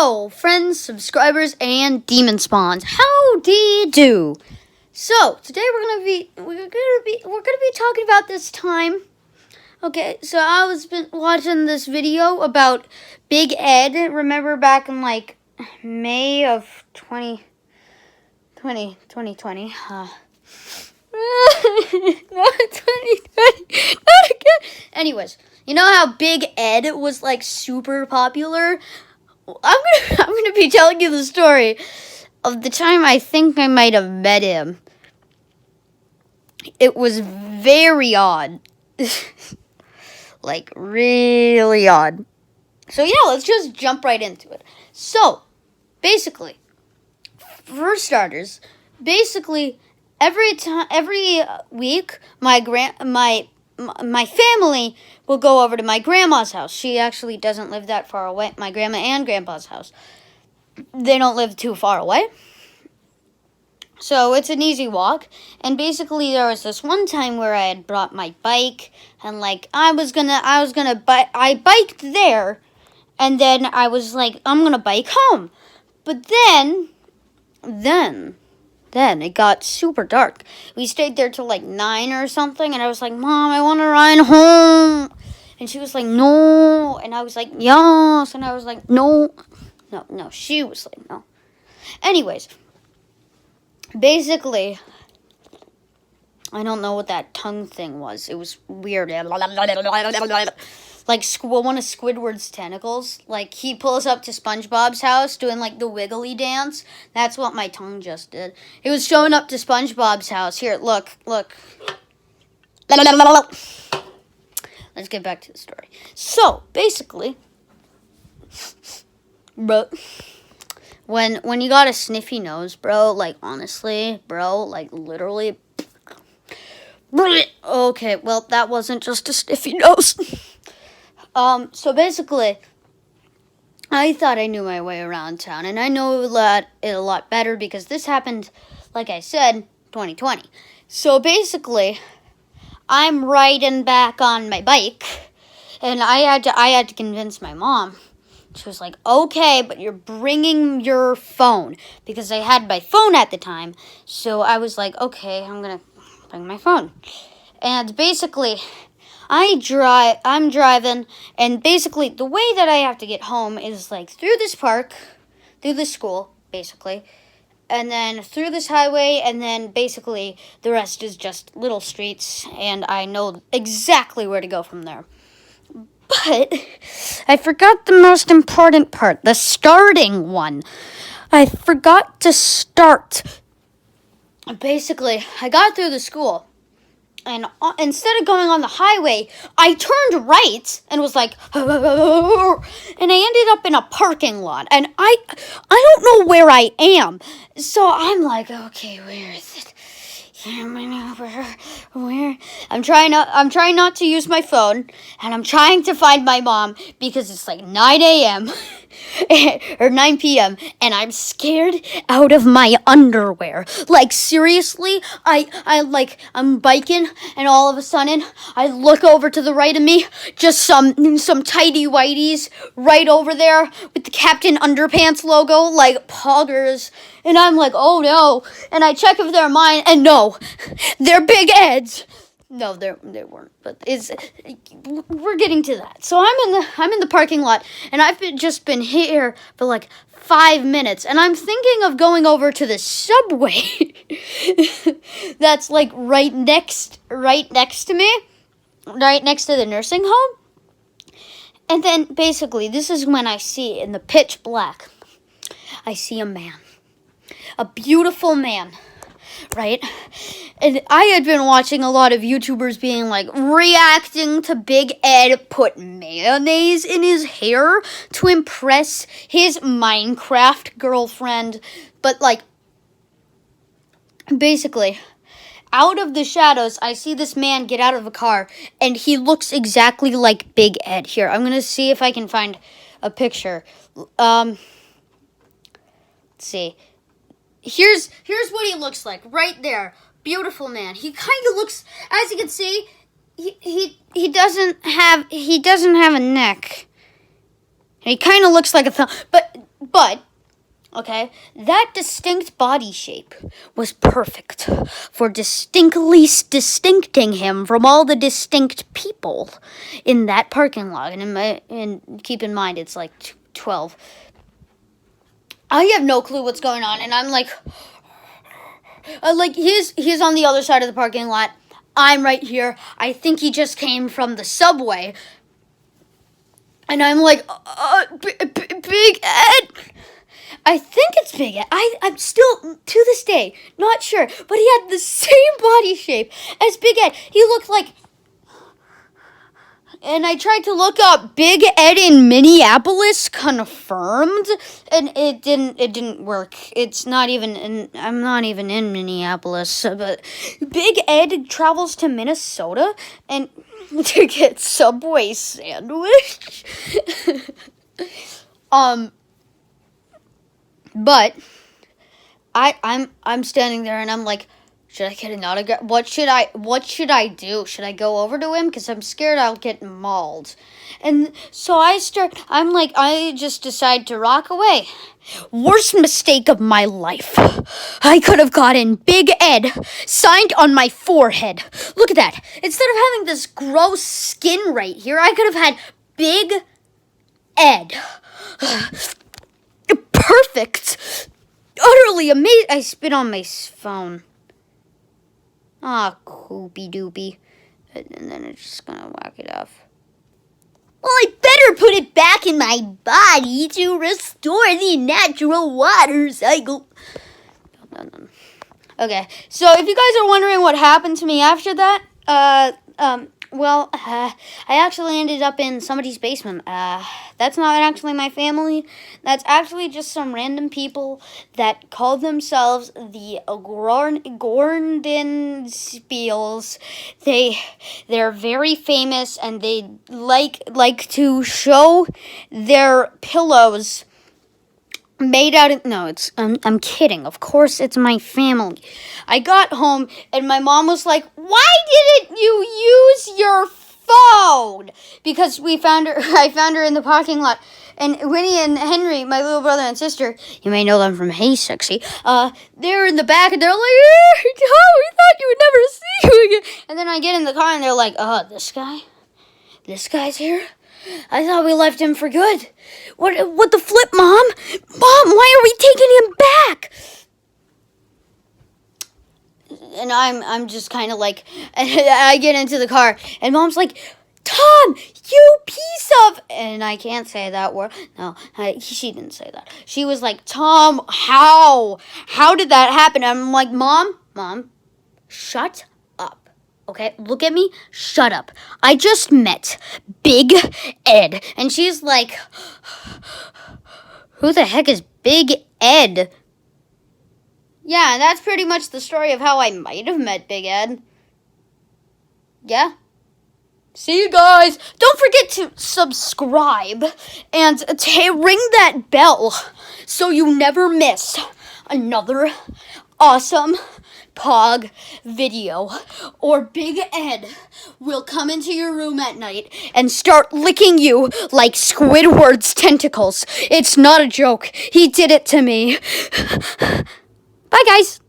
Hello, friends, subscribers, and demon spawns. Howdy-do. So today we're gonna be talking about this time. Okay, so I was been watching this video about Big Ed. Remember back in like May of 2020. Not 2020. Not again. Anyways, you know how Big Ed was like super popular? I'm gonna be telling you the story of the time I think I might have met him. It was very odd. Like really odd. So yeah, let's just jump right into it. So, basically, for starters, every week my family will go over to my grandma's house. She actually doesn't live that far away. My grandma and grandpa's house. They don't live too far away. So it's an easy walk. And basically there was this one time where I had brought my bike and like I biked there and then I was like, I'm gonna bike home. But then it got super dark. We stayed there till like 9 or something, and I was like, Mom, I want to ride home. And she was like, no. And I was like, yes. And I was like, no. No. She was like, no. Anyways, basically, I don't know what that tongue thing was. It was weird. Like one of Squidward's tentacles. Like he pulls up to SpongeBob's house doing like the wiggly dance. That's what my tongue just did. It was showing up to SpongeBob's house. Here, look. Let's get back to the story. So, basically, bro, when you got a sniffy nose, bro, like honestly, bro, like literally. Okay, well, that wasn't just a sniffy nose. So basically, I thought I knew my way around town, and I know it a lot better because this happened, like I said, 2020. So basically, I'm riding back on my bike, and I had to convince my mom. She was like, okay, but you're bringing your phone, because I had my phone at the time. So I was like, okay, I'm gonna bring my phone. And basically, I'm driving, and basically the way that I have to get home is like through this park, through this school, basically, and then through this highway, and then basically the rest is just little streets, and I know exactly where to go from there. But I forgot the most important part, the starting one. I forgot to start. Basically, I got through the school. And instead of going on the highway, I turned right and was like, and I ended up in a parking lot. And I don't know where I am. So I'm like, okay, where is it? Where? I'm trying not to use my phone, and I'm trying to find my mom because it's like 9 a.m. or 9 p.m. and I'm scared out of my underwear. Like seriously, I'm biking, and all of a sudden I look over to the right of me, just some tidy whities right over there with the Captain Underpants logo, like poggers. And I'm like, oh no. And I check if they're mine, and no, they're Big Ed's. No, they weren't. But we're getting to that. So I'm in the parking lot, and I've just been here for like 5 minutes, and I'm thinking of going over to the subway. That's like right next to me, right next to the nursing home. And then basically, this is when I see in the pitch black, I see a man. A beautiful man, right? And I had been watching a lot of YouTubers being like reacting to Big Ed put mayonnaise in his hair to impress his Minecraft girlfriend. But like, basically, out of the shadows, I see this man get out of a car, and he looks exactly like Big Ed. Here, I'm gonna see if I can find a picture. Let's see. Here's what he looks like right there. Beautiful man. He kind of looks, as you can see, he doesn't have a neck. He kind of looks like a thumb, but But okay, that distinct body shape was perfect for distinctly distincting him from all the distinct people in that parking lot. And keep in mind, it's like 12. I have no clue what's going on, and I'm like he's on the other side of the parking lot. I'm right here. I think he just came from the subway, and I'm like, Big Ed. I think it's Big Ed. I'm still, to this day, not sure. But he had the same body shape as Big Ed. He looked like... And I tried to look up Big Ed in Minneapolis confirmed, and it didn't work. It's not even I'm not even in Minneapolis, but Big Ed travels to Minnesota and to get Subway sandwich. But I'm standing there and I'm like, should I get an autograph? What should I do? Should I go over to him? Because I'm scared I'll get mauled. And so I just decide to rock away. Worst mistake of my life. I could have gotten Big Ed signed on my forehead. Look at that. Instead of having this gross skin right here, I could have had Big Ed. Perfect. Utterly amazing. I spit on my phone. Ah, coopy doopy. And then it's just gonna whack it off. Well, I better put it back in my body to restore the natural water cycle. Okay, so if you guys are wondering what happened to me after that, I actually ended up in somebody's basement. That's not actually my family. That's actually just some random people that call themselves the Gordonspiels. They're very famous, and they like to show their pillows made out of... No, I'm kidding. Of course, it's my family. I got home, and my mom was like, why didn't you use your phone? Because I found her in the parking lot. And Winnie and Henry, my little brother and sister, you may know them from Hey Sexy, they're in the back, and they're like, oh, we thought you would never see you again. And then I get in the car, and they're like, this guy's here? I thought we left him for good. What the flip, Mom? Mom, why are we taking him back? And I'm just kind of like, I get into the car, and Mom's like, Tom, you piece of... And I can't say that word. No, she didn't say that. She was like, Tom, how? How did that happen? I'm like, Mom, shut up. Okay, look at me. Shut up. I just met Big Ed. And she's like, who the heck is Big Ed? Yeah, that's pretty much the story of how I might have met Big Ed. Yeah. See you guys. Don't forget to subscribe and ring that bell so you never miss another awesome Pog video, or Big Ed will come into your room at night and start licking you like Squidward's tentacles. It's not a joke. He did it to me. Bye, guys.